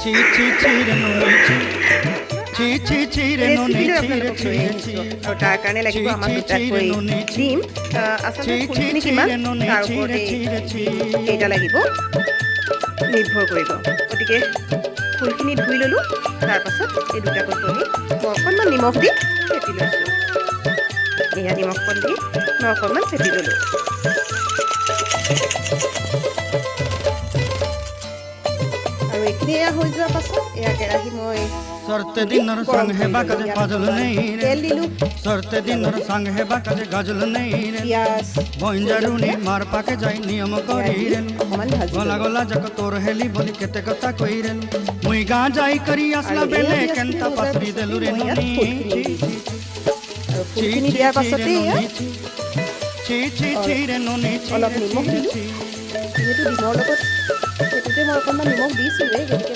C C C ৰে নুনি C C C C ৰে নুনি চি ৰে চি চি আৰু তাৰ কাৰণে লাগিব আমাক দুটাকৈ ডিম আচলতে ফুলখিনি কিমান তাৰ ওপৰতে কেইটা লাগিব নিৰ্ভৰ কৰিব গতিকে ফুলখিনি ধুই ল'লোঁ তাৰপাছত এই দুটাকৈ কণী মই অকণমান নিমখ দি ফেটি লৈছোঁ এয়া নিমখকণ দি মই অকণমান ফেটি ল'লোঁ আৰু এইখিনি এয়া হৈ যোৱাৰ পাছত এয়া কেৰাহী মই সরতে দিনর সঙ্গ হেবা কাজে কাজল নেই রে তেল দিলোঁ সরতে দিনর সঙ্গ হেবা কাজে গাজল নেই রে পিঁয়াজ বঞ্জারুনি মার পাকে যাই নিয়ম করি রে অকণমান ভাজি গলা গলা যাক তোর হেলি বলি কেতে কথা কই রে মুই গা যাই করি আসলা বেলে কেনতা পাসরি দেলু রে নুনি চি আৰু ফুলখিনি দিয়াৰ পাছতে এয়া চি চি চি ৰে নুনি চি অলপ নিমখ দিলোঁ যিহেতু ডিমৰ লগত সেইটোতে মই অকণমান নিমখ দিছোঁৱেই গতিকে